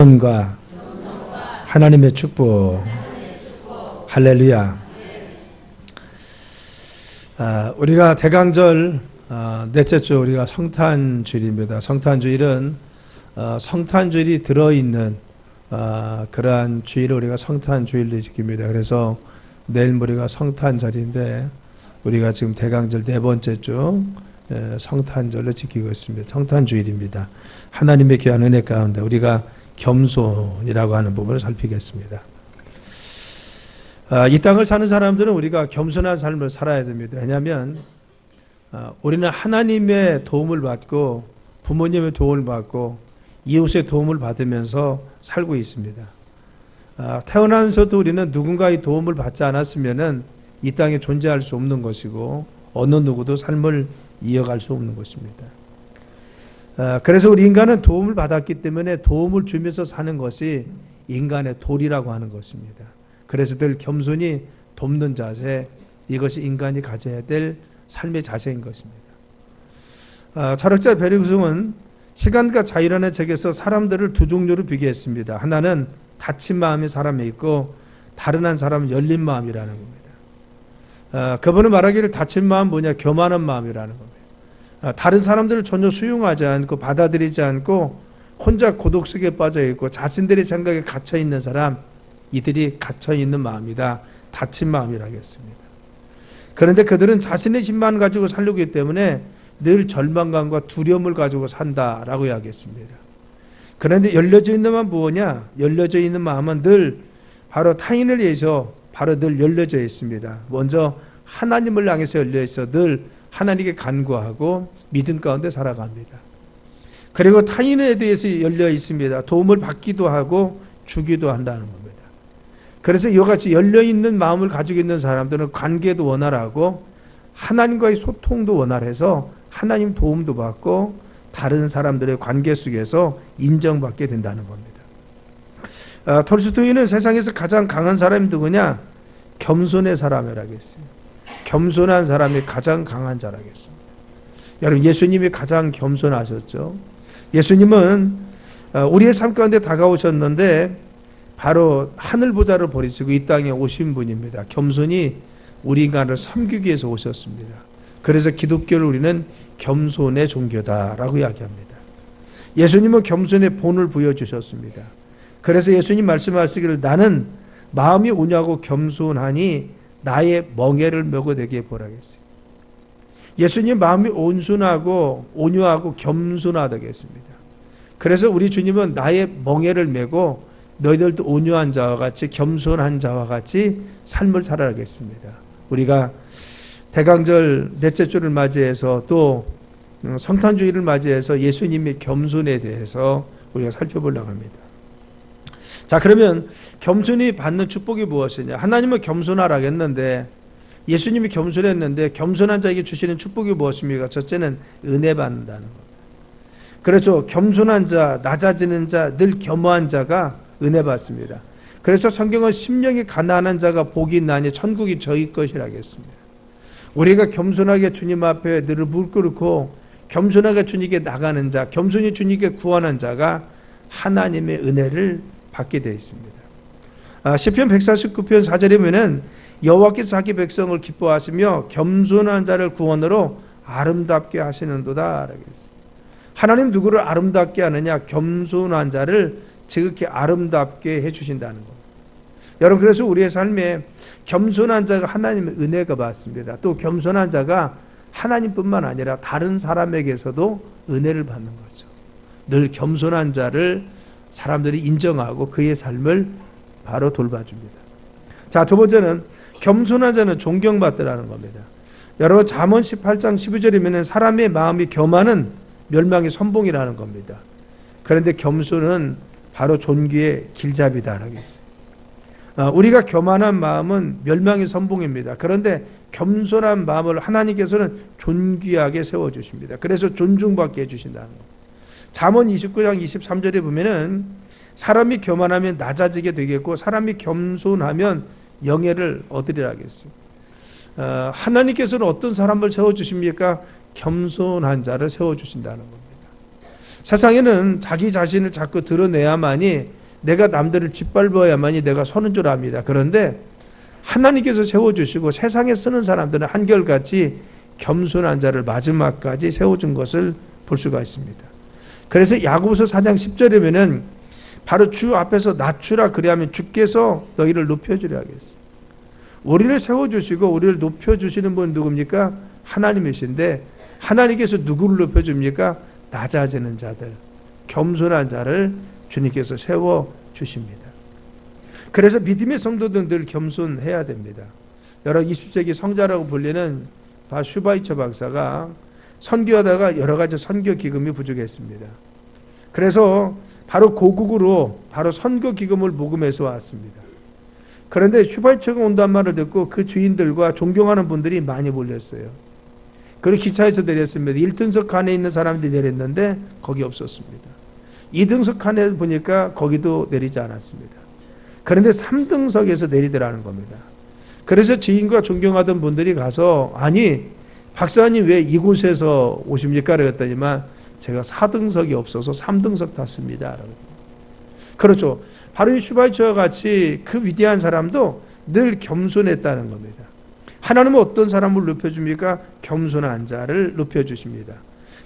겸손과 하나님의 축복. 할렐루야. 우리가 대강절 넷째 주 우리가 성탄주일입니다. 성탄주일은 성탄주일이 들어있는 그러한 주일을 우리가 성탄주일로 지킵니다. 그래서 내일 우리가 성탄절인데 우리가 지금 대강절 네 번째 주 성탄절로 지키고 있습니다. 성탄주일입니다. 하나님의 귀한 은혜 가운데 우리가 겸손이라고 하는 부분을 살피겠습니다. 이 땅을 사는 사람들은 우리가 겸손한 삶을 살아야 됩니다. 왜냐하면 우리는 하나님의 도움을 받고 부모님의 도움을 받고 이웃의 도움을 받으면서 살고 있습니다. 태어나면서도 우리는 누군가의 도움을 받지 않았으면 이 땅에 존재할 수 없는 것이고 어느 누구도 삶을 이어갈 수 없는 것입니다. 그래서 우리 인간은 도움을 받았기 때문에 도움을 주면서 사는 것이 인간의 도리라고 하는 것입니다. 그래서 늘 겸손히 돕는 자세, 이것이 인간이 가져야 될 삶의 자세인 것입니다. 철학자 베르그송은 시간과 자유라는 책에서 사람들을 두 종류로 비교했습니다. 하나는 닫힌 마음의 사람이 있고 다른 한 사람은 열린 마음이라는 겁니다. 그분은 말하기를 닫힌 마음 뭐냐? 교만한 마음이라는 겁니다. 다른 사람들을 전혀 수용하지 않고 받아들이지 않고 혼자 고독 속에 빠져 있고 자신들의 생각에 갇혀 있는 사람, 이들이 갇혀 있는 마음이다. 닫힌 마음이라고 했습니다. 그런데 그들은 자신의 힘만 가지고 살려기 때문에 늘 절망감과 두려움을 가지고 산다라고 이야기했습니다. 그런데 열려져 있는 마음은 무엇이냐? 열려져 있는 마음은 늘 바로 타인을 위해서 바로 늘 열려져 있습니다. 먼저 하나님을 향해서 열려 있어 늘 하나님께 간구하고 믿음 가운데 살아갑니다. 그리고 타인에 대해서 열려 있습니다. 도움을 받기도 하고 주기도 한다는 겁니다. 그래서 이와 같이 열려있는 마음을 가지고 있는 사람들은 관계도 원활하고 하나님과의 소통도 원활해서 하나님 도움도 받고 다른 사람들의 관계 속에서 인정받게 된다는 겁니다. 톨스토이는 세상에서 가장 강한 사람이 누구냐? 겸손의 사람이라고 했어요. 겸손한 사람이 가장 강한 자라고 했습니다. 여러분, 예수님이 가장 겸손하셨죠. 예수님은 우리의 삶 가운데 다가오셨는데 바로 하늘 보좌를 버리시고 이 땅에 오신 분입니다. 겸손히 우리 인간을 섬기기 위해서 오셨습니다. 그래서 기독교를 우리는 겸손의 종교다라고 이야기합니다. 예수님은 겸손의 본을 보여주셨습니다. 그래서 예수님 말씀하시기를 나는 마음이 온유하고 겸손하니 나의 멍에를 메고 내게 보라고 했어요. 예수님 마음이 온순하고 온유하고 겸손하다고 했습니다. 그래서 우리 주님은 나의 멍에를 메고 너희들도 온유한 자와 같이 겸손한 자와 같이 삶을 살아가겠습니다. 우리가 대강절 넷째 주를 맞이해서 또 성탄주일을 맞이해서 예수님의 겸손에 대해서 우리가 살펴보려고 합니다. 자, 그러면 겸손이 받는 축복이 무엇이냐? 하나님은 겸손하라고 했는데 예수님이 겸손했는데 겸손한 자에게 주시는 축복이 무엇입니까? 첫째는 은혜 받는다는 것. 그렇죠. 겸손한 자, 낮아지는 자, 늘 겸허한 자가 은혜 받습니다. 그래서 성경은 심령이 가난한 자가 복이 있나니 천국이 저희 것이라고 했습니다. 우리가 겸손하게 주님 앞에 늘 무릎 꿇고 겸손하게 주님께 나가는 자, 겸손히 주님께 구하는 자가 하나님의 은혜를 받게 되어 있습니다. 시편 149편 4절에 보면 여호와께서 자기 백성을 기뻐하시며 겸손한 자를 구원으로 아름답게 하시는도다 라고 했습니다. 하나님 누구를 아름답게 하느냐? 겸손한 자를 지극히 아름답게 해주신다는 것. 여러분, 그래서 우리의 삶에 겸손한 자가 하나님의 은혜가 받습니다. 또 겸손한 자가 하나님뿐만 아니라 다른 사람에게서도 은혜를 받는 거죠. 늘 겸손한 자를 사람들이 인정하고 그의 삶을 바로 돌봐줍니다. 자, 두 번째는 겸손한 자는 존경받더라는 겁니다. 여러분, 잠언 18장 12절이면 사람의 마음이 교만은 멸망의 선봉이라는 겁니다. 그런데 겸손은 바로 존귀의 길잡이다라고 했어요. 우리가 교만한 마음은 멸망의 선봉입니다. 그런데 겸손한 마음을 하나님께서는 존귀하게 세워주십니다. 그래서 존중받게 해주신다는 겁니다. 잠언 29장 23절에 보면은 사람이 교만하면 낮아지게 되겠고 사람이 겸손하면 영예를 얻으리라고 했어요. 하나님께서는 어떤 사람을 세워주십니까? 겸손한 자를 세워주신다는 겁니다. 세상에는 자기 자신을 자꾸 드러내야만이, 내가 남들을 짓밟아야만이 내가 서는 줄 압니다. 그런데 하나님께서 세워주시고 세상에 쓰는 사람들은 한결같이 겸손한 자를 마지막까지 세워준 것을 볼 수가 있습니다. 그래서 야고보서 4장 10절이면은 바로 주 앞에서 낮추라, 그리하면 주께서 너희를 높여주려 하겠어. 우리를 세워주시고 우리를 높여주시는 분 누굽니까? 하나님이신데, 하나님께서 누구를 높여줍니까? 낮아지는 자들, 겸손한 자를 주님께서 세워주십니다. 그래서 믿음의 성도들은 늘 겸손해야 됩니다. 여러 20세기 성자라고 불리는 슈바이처 박사가 선교하다가 여러 가지 선교 기금이 부족했습니다. 그래서 바로 고국으로 바로 선교 기금을 모금해서 왔습니다. 그런데 슈바이처가 온단 말을 듣고 그 주인들과 존경하는 분들이 많이 몰렸어요. 그리고 기차에서 내렸습니다. 1등석 칸에 있는 사람들이 내렸는데 거기 없었습니다. 2등석 칸에 보니까 거기도 내리지 않았습니다. 그런데 3등석에서 내리더라는 겁니다. 그래서 지인과 존경하던 분들이 가서, 아니 박사님 왜 이곳에서 오십니까? 그랬더니만 제가 4등석이 없어서 3등석 탔습니다. 그렇죠. 바로 이 슈바이처와 같이 그 위대한 사람도 늘 겸손했다는 겁니다. 하나님은 어떤 사람을 높여줍니까? 겸손한 자를 높여주십니다.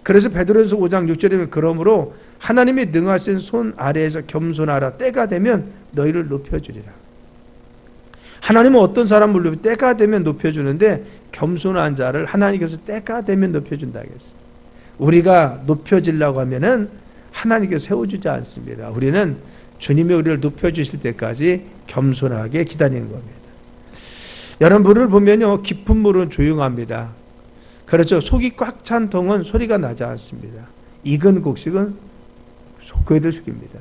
그래서 베드로전서 5장 6절에 그러므로 하나님의 능하신 손 아래에서 겸손하라. 때가 되면 너희를 높여주리라. 하나님은 어떤 사람을 높여, 때가 되면 높여주는데 겸손한 자를 하나님께서 때가 되면 높여준다 하겠어요. 우리가 높여지려고 하면은 하나님께서 세워주지 않습니다. 우리는 주님이 우리를 높여주실 때까지 겸손하게 기다리는 겁니다. 여러분, 물을 보면요, 깊은 물은 조용합니다. 그렇죠. 속이 꽉 찬 통은 소리가 나지 않습니다. 익은 곡식은 고개를 숙입니다.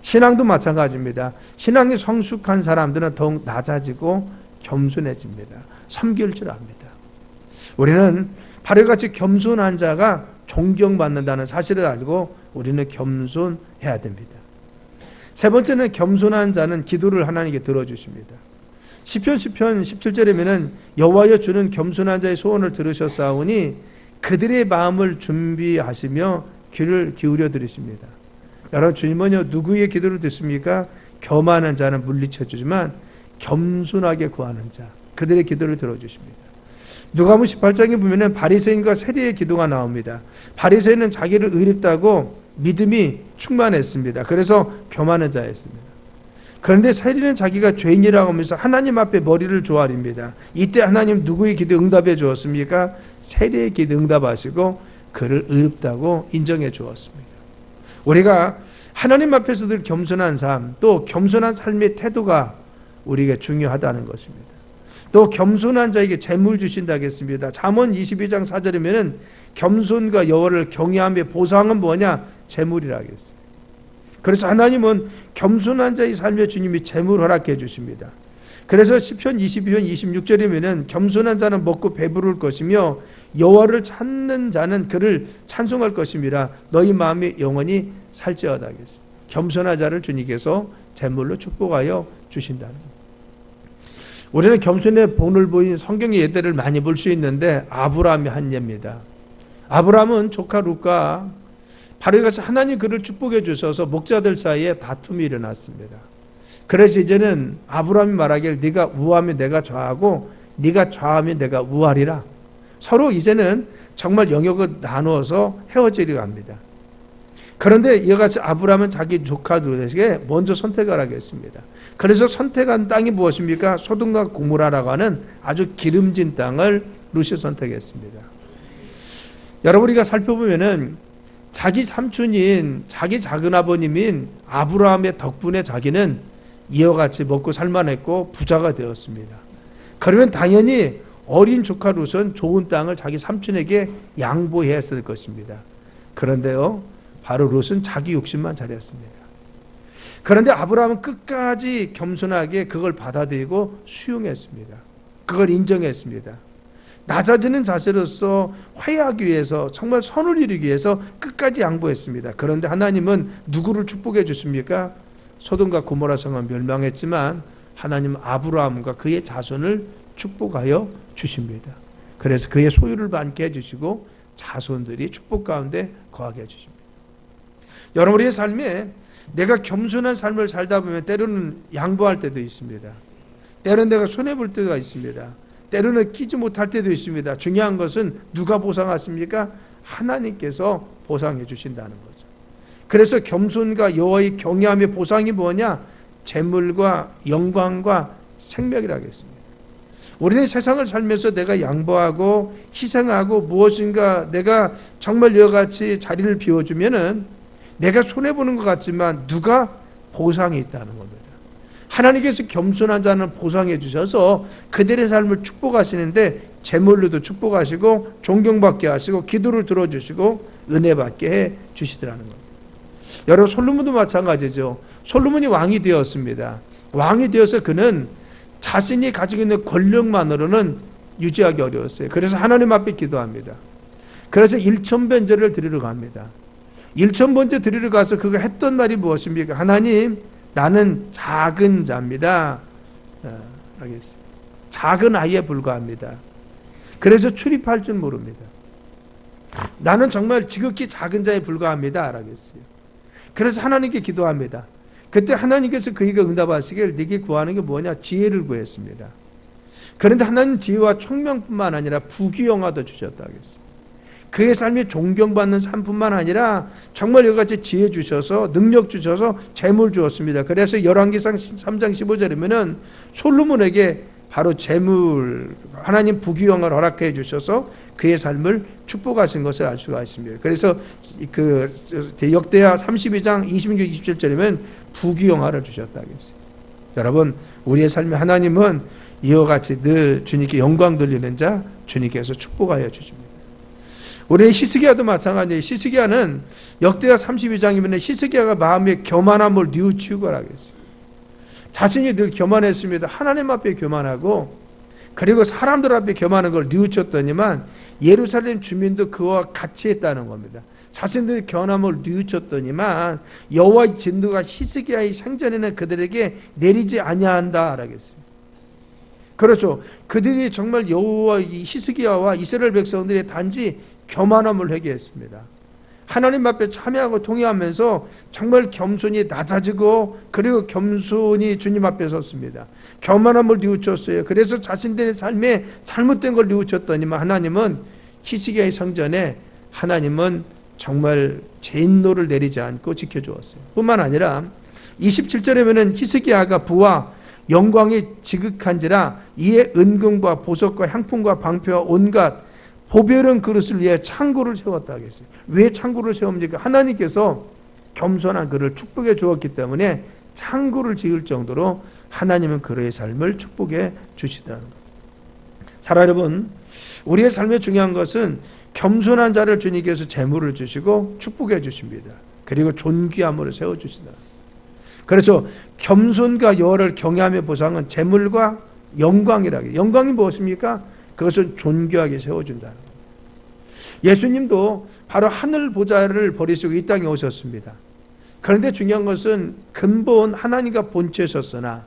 신앙도 마찬가지입니다. 신앙이 성숙한 사람들은 더욱 낮아지고 겸손해집니다. 섬길 줄 압니다. 우리는 바로 같이 겸손한 자가 존경받는다는 사실을 알고 우리는 겸손해야 됩니다. 세 번째는 겸손한 자는 기도를 하나님께 들어주십니다. 시편 17절이면은 여호와여 주는 겸손한 자의 소원을 들으셨사오니 그들의 마음을 준비하시며 귀를 기울여 들으십니다. 여러분, 주님은요 누구의 기도를 듣습니까? 교만한 자는 물리쳐 주지만 겸손하게 구하는 자, 그들의 기도를 들어주십니다. 누가복음 18장에 보면은 바리새인과 세리의 기도가 나옵니다. 바리새인은 자기를 의롭다고 믿음이 충만했습니다. 그래서 교만한 자였습니다. 그런데 세리는 자기가 죄인이라고 하면서 하나님 앞에 머리를 조아립니다. 이때 하나님 누구의 기도 응답해 주었습니까? 세리의 기도 응답하시고 그를 의롭다고 인정해 주었습니다. 우리가 하나님 앞에서 늘 겸손한 삶, 또 겸손한 삶의 태도가 우리에게 중요하다는 것입니다. 또 겸손한 자에게 재물 주신다 하겠습니다. 잠언 22장 4절이면은 겸손과 여호와를 경외함의 보상은 뭐냐? 재물이라 하겠습니다. 그래서 하나님은 겸손한 자의 삶에 주님이 재물 허락해 주십니다. 그래서 시편 22편 26절이면은 겸손한 자는 먹고 배부를 것이며 여호와를 찾는 자는 그를 찬송할 것입니다. 너희 마음이 영원히 살지어다 하겠습니다. 겸손한 자를 주님께서 재물로 축복하여 주신다는 겁니다. 우리는 겸손의 본을 보인 성경의 예들을 많이 볼 수 있는데 아브라함의 한 예입니다. 아브라함은 조카 룻과 바로 이같이 하나님 그를 축복해 주셔서 목자들 사이에 다툼이 일어났습니다. 그래서 이제는 아브라함이 말하기를 네가 우하면 내가 좌하고 네가 좌하면 내가 우하리라. 서로 이제는 정말 영역을 나누어서 헤어지려고 합니다. 그런데 이와 같이 아브라함은 자기 조카 룻에게 먼저 선택을 하겠습니다. 그래서 선택한 땅이 무엇입니까? 소돔과 고모라라고 하는 아주 기름진 땅을 룻이 선택했습니다. 여러분, 우리가 살펴보면은 자기 삼촌인 자기 작은아버님인 아브라함의 덕분에 자기는 이와 같이 먹고 살만했고 부자가 되었습니다. 그러면 당연히 어린 조카 룻은 좋은 땅을 자기 삼촌에게 양보해야 했을 것입니다. 그런데요, 바로 룻은 자기 욕심만 잘했습니다. 그런데 아브라함은 끝까지 겸손하게 그걸 받아들이고 수용했습니다. 그걸 인정했습니다. 낮아지는 자세로서 화해하기 위해서, 정말 선을 이루기 위해서 끝까지 양보했습니다. 그런데 하나님은 누구를 축복해 주십니까? 소돔과 고모라 성은 멸망했지만 하나님은 아브라함과 그의 자손을 축복하여 주십니다. 그래서 그의 소유를 받게 해주시고 자손들이 축복 가운데 거하게 해주십니다. 여러분의 삶에 내가 겸손한 삶을 살다 보면 때로는 양보할 때도 있습니다. 때로는 내가 손해볼 때가 있습니다. 때로는 끼지 못할 때도 있습니다. 중요한 것은 누가 보상하십니까? 하나님께서 보상해 주신다는 거죠. 그래서 겸손과 여호와의 경외함의 보상이 뭐냐? 재물과 영광과 생명이라고 했습니다. 우리는 세상을 살면서 내가 양보하고 희생하고 무엇인가 내가 정말 이와 같이 자리를 비워주면은 내가 손해보는 것 같지만 누가 보상이 있다는 겁니다. 하나님께서 겸손한 자는 보상해 주셔서 그들의 삶을 축복하시는데 재물로도 축복하시고 존경받게 하시고 기도를 들어주시고 은혜 받게 해 주시더라는 겁니다. 여러분 솔로몬도 마찬가지죠. 솔로몬이 왕이 되었습니다. 왕이 되어서 그는 자신이 가지고 있는 권력만으로는 유지하기 어려웠어요. 그래서 하나님 앞에 기도합니다. 그래서 1000번제를 드리러 갑니다. 1000번제 드리러 가서 그가 했던 말이 무엇입니까? 하나님, 나는 작은 자입니다. 알겠습니다. 작은 아이에 불과합니다. 그래서 출입할 줄 모릅니다. 나는 정말 지극히 작은 자에 불과합니다. 알겠어요. 그래서 하나님께 기도합니다. 그때 하나님께서 그에게 응답하시길 네게 구하는 게 뭐냐? 지혜를 구했습니다. 그런데 하나님 지혜와 총명뿐만 아니라 부귀영화도 주셨다 하겠어요. 그의 삶이 존경받는 삶뿐만 아니라 정말 여러 가지 지혜 주셔서 능력 주셔서 재물 주었습니다. 그래서 열왕기상 3장 15절이면은 솔로몬에게 바로 재물 하나님 부귀영화를 허락해 주셔서 그의 삶을 축복하신 것을 알 수가 있습니다. 그래서 그 역대하 32장 26, 27절이면 부귀영화를 주셨다 하겠어요. 여러분 우리의 삶에 하나님은 이와 같이 늘 주님께 영광 돌리는 자 주님께서 축복하여 주십니다. 우리 히스기야도 마찬가지예요. 히스기야는 역대하 32장이면 히스기야가 마음에 교만함을 뉘우치고 하겠어요. 자신이 늘 교만했습니다. 하나님 앞에 교만하고 그리고 사람들 앞에 교만한 걸 뉘우쳤더니만 예루살렘 주민도 그와 같이 했다는 겁니다. 자신들의 교만함을 뉘우쳤더니만 여호와의 진노가 히스기야의 생전에는 그들에게 내리지 아니한다 하겠어요. 그렇죠. 그들이 정말 여호와 히스기야와 이스라엘 백성들의 단지 교만함을 회개했습니다. 하나님 앞에 참여하고 통회하면서 정말 겸손히 낮아지고 그리고 겸손히 주님 앞에 섰습니다. 교만함을 뉘우쳤어요. 그래서 자신들의 삶에 잘못된 걸 뉘우쳤더니만 하나님은 히스기야의 성전에 하나님은 정말 진노를 내리지 않고 지켜주었어요. 뿐만 아니라 27절에 보면 히스기야가 부와 영광이 지극한지라 이에 은금과 보석과 향품과 방패와 온갖 보배른 그릇을 위해 창고를 세웠다 하겠어요. 왜 창고를 세웁니까? 하나님께서 겸손한 그를 축복해 주었기 때문에 창고를 지을 정도로 하나님은 그의 삶을 축복해 주시더라는 거예요. 사랑 여러분, 우리의 삶에 중요한 것은 겸손한 자를 주님께서 재물을 주시고 축복해 주십니다. 그리고 존귀함으로 세워주신다. 그래서 겸손과 여호와를 경외함의 보상은 재물과 영광이라고 해요. 영광이 무엇입니까? 그것은 존귀하게 세워준다는 겁니다. 예수님도 바로 하늘 보좌를 버리시고 이 땅에 오셨습니다. 그런데 중요한 것은 근본 하나님과 본체셨으나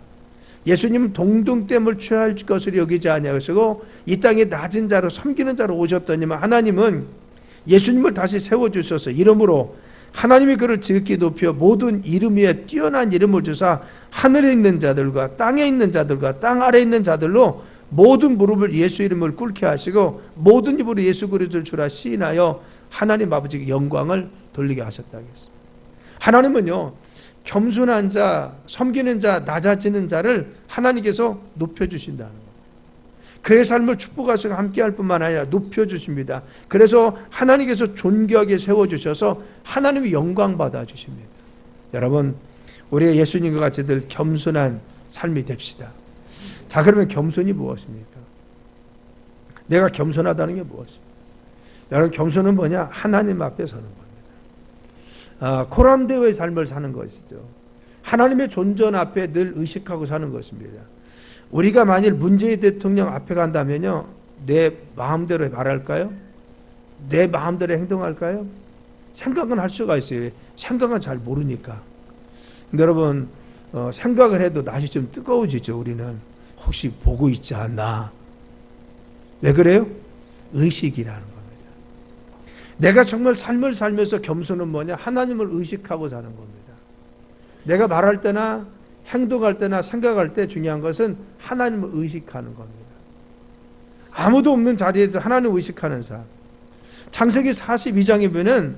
예수님은 동등됨을 취할 것을 여기지 아니하시고 이 땅에 낮은 자로 섬기는 자로 오셨더니만 하나님은 예수님을 다시 세워주셔서 이름으로 하나님이 그를 지극히 높여 모든 이름 위에 뛰어난 이름을 주사 하늘에 있는 자들과 땅에 있는 자들과 땅 아래에 있는 자들로 모든 무릎을 예수 이름을 꿇게 하시고 모든 입으로 예수 그리스도를 주라 시인하여 하나님 아버지께 영광을 돌리게 하셨다 하겠습니다. 하나님은요 겸손한 자, 섬기는 자, 낮아지는 자를 하나님께서 높여주신다는 거예요. 그의 삶을 축복하시고 함께할 뿐만 아니라 높여주십니다. 그래서 하나님께서 존귀하게 세워주셔서 하나님이 영광 받아주십니다. 여러분 우리가 예수님과 같이 늘 겸손한 삶이 됩시다. 자 그러면 겸손이 무엇입니까? 내가 겸손하다는 게 무엇입니까? 여러분 겸손은 뭐냐? 하나님 앞에 서는 겁니다. 코람데오의 삶을 사는 것이죠. 하나님의 존전 앞에 늘 의식하고 사는 것입니다. 우리가 만일 문재인 대통령 앞에 간다면요 내 마음대로 말할까요? 내 마음대로 행동할까요? 생각은 할 수가 있어요. 생각은 잘 모르니까. 근데 여러분 생각을 해도 낯이 좀 뜨거워지죠. 우리는 혹시 보고 있지 않나? 왜 그래요? 의식이라는 겁니다. 내가 정말 삶을 살면서 겸손은 뭐냐? 하나님을 의식하고 사는 겁니다. 내가 말할 때나 행동할 때나 생각할 때 중요한 것은 하나님을 의식하는 겁니다. 아무도 없는 자리에서 하나님을 의식하는 삶. 창세기 42장에 보면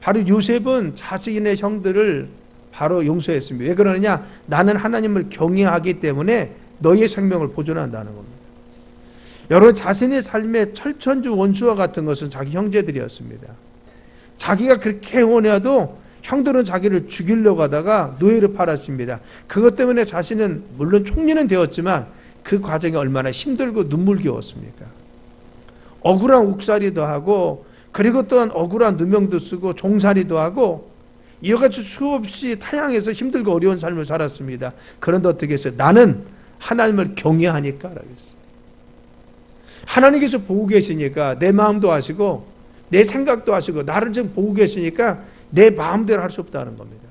바로 요셉은 자신의 형들을 바로 용서했습니다. 왜 그러느냐? 나는 하나님을 경외하기 때문에 너희의 생명을 보존한다는 겁니다. 여러분, 자신의 삶의 철천주 원수와 같은 것은 자기 형제들이었습니다. 자기가 그렇게 원해도 형들은 자기를 죽이려고 하다가 노예를 팔았습니다. 그것 때문에 자신은 물론 총리는 되었지만 그 과정이 얼마나 힘들고 눈물겨웠습니까? 억울한 옥살이도 하고, 그리고 또한 억울한 누명도 쓰고 종살이도 하고, 이와 같이 수없이 타향해서 힘들고 어려운 삶을 살았습니다. 그런데 어떻게 했어요? 나는 하나님을 경외하니까 라고 했어요. 하나님께서 보고 계시니까 내 마음도 아시고 내 생각도 아시고 나를 지금 보고 계시니까 내 마음대로 할 수 없다는 겁니다.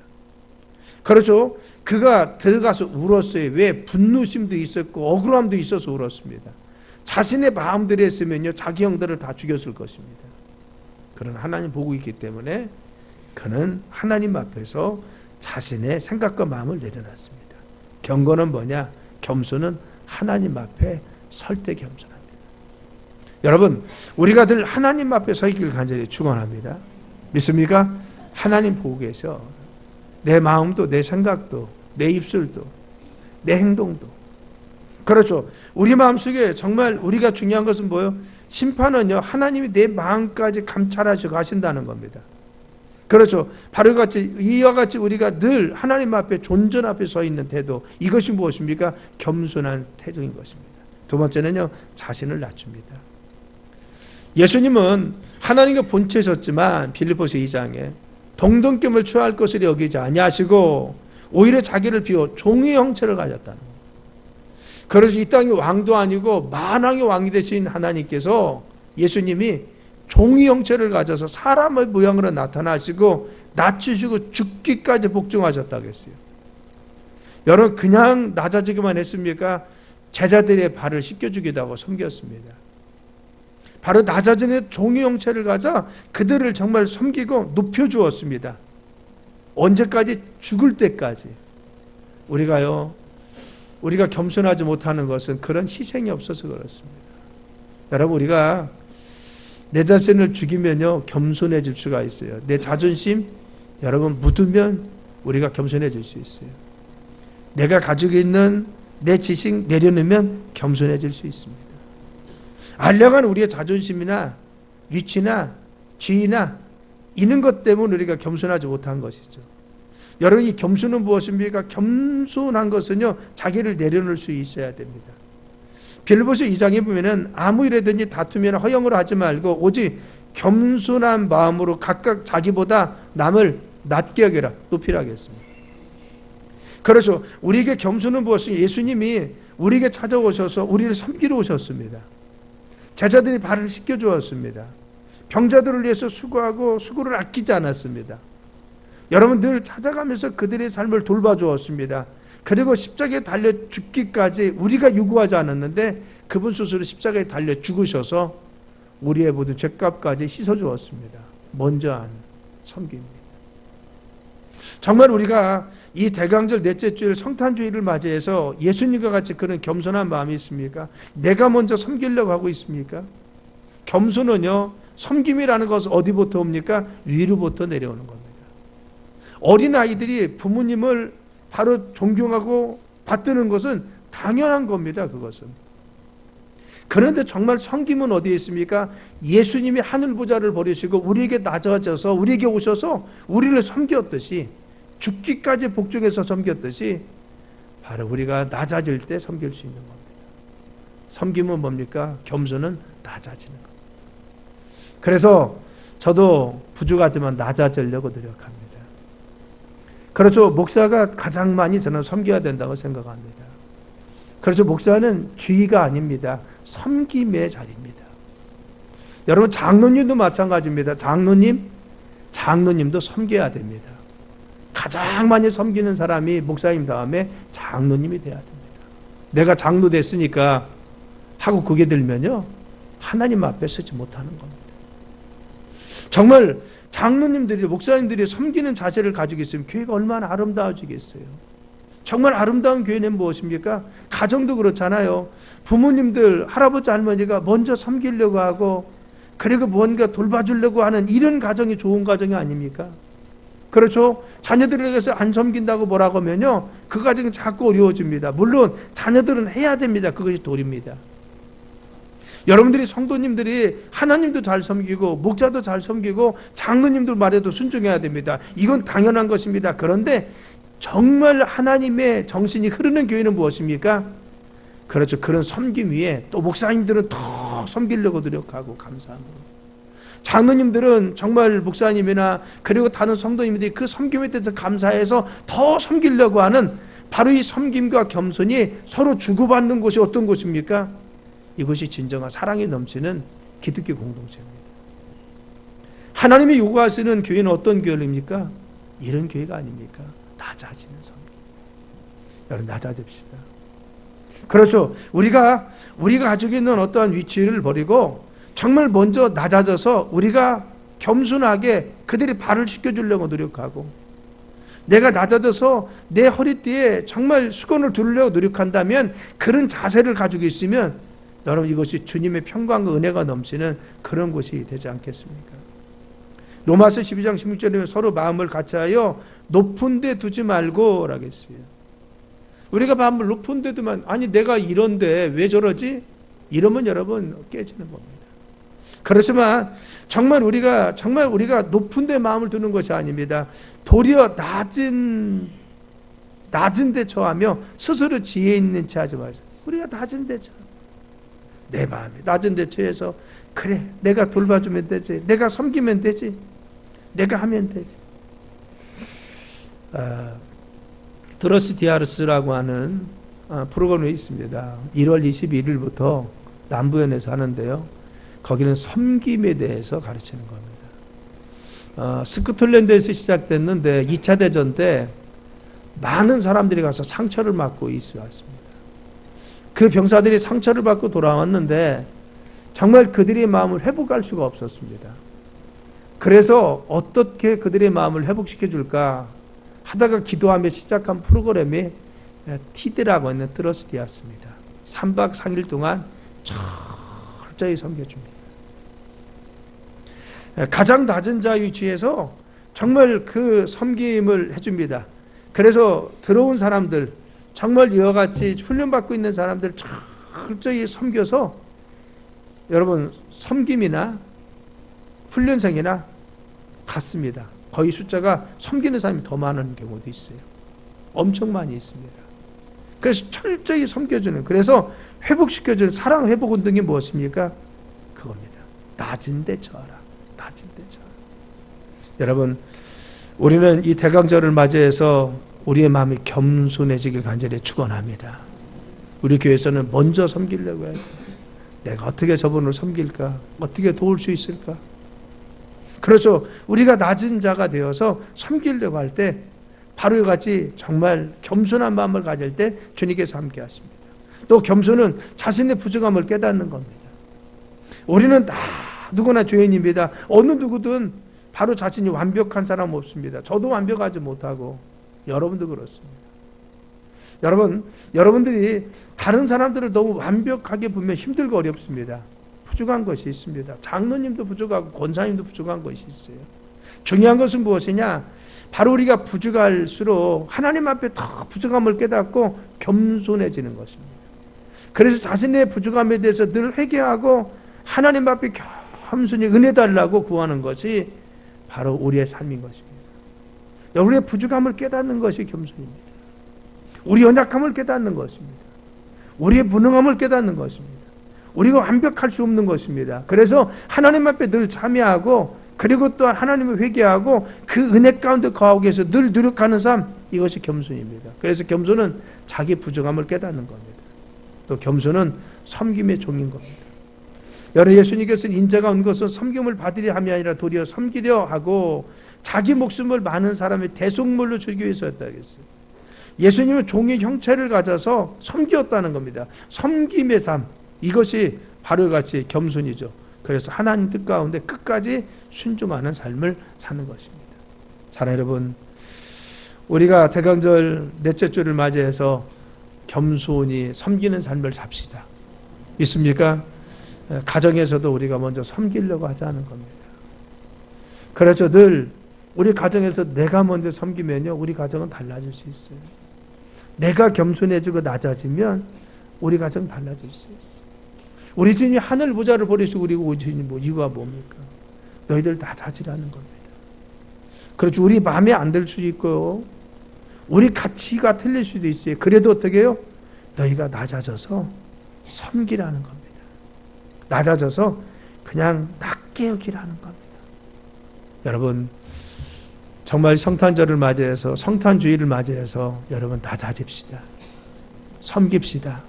그렇죠? 그가 들어가서 울었어요. 왜? 분노심도 있었고 억울함도 있어서 울었습니다. 자신의 마음대로 했으면요, 자기 형들을 다 죽였을 것입니다. 그러나 하나님 보고 있기 때문에 그는 하나님 앞에서 자신의 생각과 마음을 내려놨습니다. 경건은 뭐냐? 겸손은 하나님 앞에 설 때 겸손합니다. 여러분, 우리가 늘 하나님 앞에 서 있기를 간절히 축원합니다. 믿습니까? 하나님 보고 계셔. 내 마음도, 내 생각도, 내 입술도, 내 행동도. 그렇죠. 우리 마음속에 정말 우리가 중요한 것은 뭐예요? 심판은요, 하나님이 내 마음까지 감찰하시고 가신다는 겁니다. 그렇죠. 바로 이와 같이 우리가 늘 하나님 앞에 존전 앞에 서 있는 태도, 이것이 무엇입니까? 겸손한 태도인 것입니다. 두 번째는요, 자신을 낮춥니다. 예수님은 하나님과 본체셨지만 빌립보서 2장에 동등됨을 취할 것을 여기지 아니하시고 오히려 자기를 비워 종의 형체를 가졌다는 거예요. 그래서 이 땅의 왕도 아니고 만왕의 왕이 되신 하나님께서, 예수님이 종의 형체를 가져서 사람의 모양으로 나타나시고 낮추시고 죽기까지 복종하셨다고 했어요. 여러분, 그냥 낮아지기만 했습니까? 제자들의 발을 씻겨주기도 하고 섬겼습니다. 바로 낮아지는 종의 형체를 가져 그들을 정말 섬기고 높여주었습니다. 언제까지? 죽을 때까지. 우리가 겸손하지 못하는 것은 그런 희생이 없어서 그렇습니다. 여러분, 우리가 내 자신을 죽이면요, 겸손해질 수가 있어요. 내 자존심, 여러분, 묻으면 우리가 겸손해질 수 있어요. 내가 가지고 있는 내 지식 내려놓으면 겸손해질 수 있습니다. 알려간 우리의 자존심이나 위치나 지위나 이런 것 때문에 우리가 겸손하지 못한 것이죠. 여러분, 이 겸손은 무엇입니까? 겸손한 것은요, 자기를 내려놓을 수 있어야 됩니다. 빌립보서 2장에 보면은 아무 일에든지 다투면 허영으로 하지 말고 오직 겸손한 마음으로 각각 자기보다 남을 낮게 여겨라, 높이라 하겠습니다. 그래서 우리에게 겸손은 무엇이냐? 예수님이 우리에게 찾아오셔서 우리를 섬기러 오셨습니다. 제자들이 발을 씻겨주었습니다. 병자들을 위해서 수고하고 수고를 아끼지 않았습니다. 여러분, 늘 찾아가면서 그들의 삶을 돌봐주었습니다. 그리고 십자가에 달려 죽기까지 우리가 요구하지 않았는데 그분 스스로 십자가에 달려 죽으셔서 우리의 모든 죄값까지 씻어주었습니다. 먼저 한 섬기입니다. 정말 우리가 이 대강절 넷째 주일 성탄주의를 맞이해서 예수님과 같이 그런 겸손한 마음이 있습니까? 내가 먼저 섬기려고 하고 있습니까? 겸손은요, 섬김이라는 것은 어디부터 옵니까? 위로부터 내려오는 겁니다. 어린아이들이 부모님을 바로 존경하고 받드는 것은 당연한 겁니다. 그것은. 그런데 정말 섬김은 어디에 있습니까? 예수님이 하늘보좌를 버리시고 우리에게 낮아져서 우리에게 오셔서 우리를 섬겼듯이, 죽기까지 복종해서 섬겼듯이 바로 우리가 낮아질 때 섬길 수 있는 겁니다. 섬김은 뭡니까? 겸손은 낮아지는 겁니다. 그래서 저도 부족하지만 낮아지려고 노력합니다. 그렇죠. 목사가 가장 많이 저는 섬겨야 된다고 생각합니다. 그렇죠. 목사는 주의가 아닙니다. 섬김의 자리입니다. 여러분, 장로님도 마찬가지입니다. 장로님도 섬겨야 됩니다. 가장 많이 섬기는 사람이 목사님 다음에 장로님이 돼야 됩니다. 내가 장로 됐으니까 하고 그게 들면요, 하나님 앞에 서지 못하는 겁니다. 정말 장로님들이, 목사님들이 섬기는 자세를 가지고 있으면 교회가 얼마나 아름다워지겠어요. 정말 아름다운 교회는 무엇입니까? 가정도 그렇잖아요. 부모님들, 할아버지, 할머니가 먼저 섬기려고 하고 그리고 무언가 돌봐주려고 하는 이런 가정이 좋은 가정이 아닙니까? 그렇죠? 자녀들에게서 안 섬긴다고 뭐라고 하면요, 그 가정이 자꾸 어려워집니다. 물론 자녀들은 해야 됩니다. 그것이 도리입니다. 여러분들이, 성도님들이 하나님도 잘 섬기고 목자도 잘 섬기고 장로님들 말에도 순종해야 됩니다. 이건 당연한 것입니다. 그런데 정말 하나님의 정신이 흐르는 교회는 무엇입니까? 그렇죠. 그런 섬김 위에 또 목사님들은 더 섬기려고 노력하고 감사함으로, 장로님들은 정말 목사님이나 그리고 다른 성도님들이 그 섬김에 대해서 감사해서 더 섬기려고 하는, 바로 이 섬김과 겸손이 서로 주고받는 곳이 어떤 곳입니까? 이것이 진정한 사랑이 넘치는 기독교 공동체입니다. 하나님이 요구하시는 교회는 어떤 교회입니까? 이런 교회가 아닙니까? 낮아지는 섬김. 여러분, 낮아집시다. 그렇죠. 우리가 가지고 있는 어떠한 위치를 버리고 정말 먼저 낮아져서 우리가 겸손하게 그들이 발을 씻겨주려고 노력하고, 내가 낮아져서 내 허리띠에 정말 수건을 두르려고 노력한다면, 그런 자세를 가지고 있으면 여러분, 이것이 주님의 평강과 은혜가 넘치는 그런 곳이 되지 않겠습니까? 로마서 12장 16절에 서로 마음을 같이하여 높은 데 두지 말고 라고 했어요. 우리가 마음을 높은 데 두면, 아니 내가 이런데 왜 저러지? 이러면 여러분 깨지는 겁니다. 그렇지만 정말 우리가 높은 데 마음을 두는 것이 아닙니다. 도리어 낮은 데 처하며 스스로 지혜 있는 채 하지 마세요. 우리가 낮은 데 처, 내 마음이 낮은 데 처해서, 그래 내가 돌봐주면 되지, 내가 섬기면 되지, 내가 하면 되지. 드러스 디아르스라고 하는 프로그램이 있습니다. 1월 21일부터 남부연에서 하는데요, 거기는 섬김에 대해서 가르치는 겁니다. 스코틀랜드에서 시작됐는데 2차 대전 때 많은 사람들이 가서 상처를 맞고 있었습니다. 그 병사들이 상처를 받고 돌아왔는데 정말 그들의 마음을 회복할 수가 없었습니다. 그래서 어떻게 그들의 마음을 회복시켜 줄까 하다가 기도하며 시작한 프로그램이 티드라고 하는 트러스트였습니다. 3박 4일 동안 철저히 섬겨줍니다. 가장 낮은 자 위치에서 정말 그 섬김을 해줍니다. 그래서 들어온 사람들, 정말 이와 같이 훈련받고 있는 사람들 철저히 섬겨서, 여러분 섬김이나 훈련생이나 같습니다. 거의 숫자가 섬기는 사람이 더 많은 경우도 있어요. 엄청 많이 있습니다. 그래서 철저히 섬겨주는, 그래서 회복시켜주는 사랑 회복 운동이 무엇입니까? 그겁니다. 낮은 데 처하라. 낮은 데 처하라. 여러분, 우리는 이 대강절을 맞이해서 우리의 마음이 겸손해지길 간절히 축원합니다. 우리 교회에서는 먼저 섬기려고 해요. 내가 어떻게 저분을 섬길까? 어떻게 도울 수 있을까? 그렇죠. 우리가 낮은 자가 되어서 섬기려고 할 때, 바로 같이 정말 겸손한 마음을 가질 때 주님께서 함께 하십니다. 또 겸손은 자신의 부족함을 깨닫는 겁니다. 우리는 다 누구나 죄인입니다. 어느 누구든 바로 자신이 완벽한 사람 없습니다. 저도 완벽하지 못하고 여러분도 그렇습니다. 여러분들이 다른 사람들을 너무 완벽하게 보면 힘들고 어렵습니다. 부족한 것이 있습니다. 장로님도 부족하고 권사님도 부족한 것이 있어요. 중요한 것은 무엇이냐? 바로 우리가 부족할수록 하나님 앞에 더 부족함을 깨닫고 겸손해지는 것입니다. 그래서 자신의 부족함에 대해서 늘 회개하고 하나님 앞에 겸손히 은혜 달라고 구하는 것이 바로 우리의 삶인 것입니다. 우리의 부족함을 깨닫는 것이 겸손입니다. 우리 연약함을 깨닫는 것입니다. 우리의 무능함을 깨닫는 것입니다. 우리가 완벽할 수 없는 것입니다. 그래서 하나님 앞에 늘 참여하고, 그리고 또한 하나님을 회개하고 그 은혜 가운데 거하기 위해서 늘 노력하는 삶, 이것이 겸손입니다. 그래서 겸손은 자기 부족함을 깨닫는 겁니다. 또 겸손은 섬김의 종인 겁니다. 여러분, 예수님께서는 인자가 온 것은 섬김을 받으려 함이 아니라 도리어 섬기려 하고 자기 목숨을 많은 사람의 대속물로 주기 위해서였다 했어요. 예수님은 종의 형체를 가져서 섬기었다는 겁니다. 섬김의 삶, 이것이 바로 같이 겸손이죠. 그래서 하나님 뜻 가운데 끝까지 순종하는 삶을 사는 것입니다. 자, 여러분, 우리가 대강절 넷째 주를 맞이해서 겸손히 섬기는 삶을 삽시다. 믿습니까? 가정에서도 우리가 먼저 섬기려고 하자는 겁니다. 그래서 늘 우리 가정에서 내가 먼저 섬기면요, 우리 가정은 달라질 수 있어요. 내가 겸손해지고 낮아지면 우리 가정 달라질 수 있어요. 우리 주님이 하늘 보좌를 버리시고 우리 주님 뭐 이유가 뭡니까? 너희들 낮아지라는 겁니다. 그렇죠. 우리 마음에 안 들 수도 있고 우리 가치가 틀릴 수도 있어요. 그래도 어떻게 해요? 너희가 낮아져서 섬기라는 겁니다. 낮아져서 그냥 낮게 여기라는 겁니다. 여러분, 정말 성탄절을 맞이해서 성탄주의를 맞이해서 여러분 낮아집시다. 섬깁시다.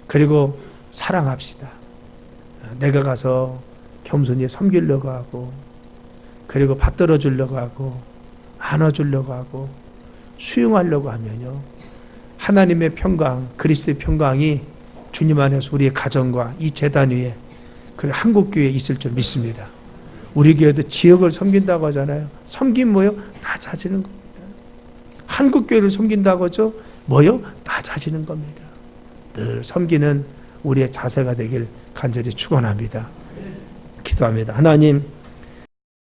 그리고 사랑합시다. 내가 가서 겸손히 섬기려고 하고, 그리고 받들어 주려고 하고, 안아주려고 하고, 수용하려고 하면요, 하나님의 평강, 그리스도의 평강이 주님 안에서 우리의 가정과 이 재단 위에, 그리고 한국교회에 있을 줄 믿습니다. 우리 교회도 지역을 섬긴다고 하잖아요. 섬긴 뭐요? 낮아지는 겁니다. 한국교회를 섬긴다고 하죠? 뭐요? 낮아지는 겁니다. 늘 섬기는 우리의 자세가 되길 간절히 축원합니다. 기도합니다. 하나님,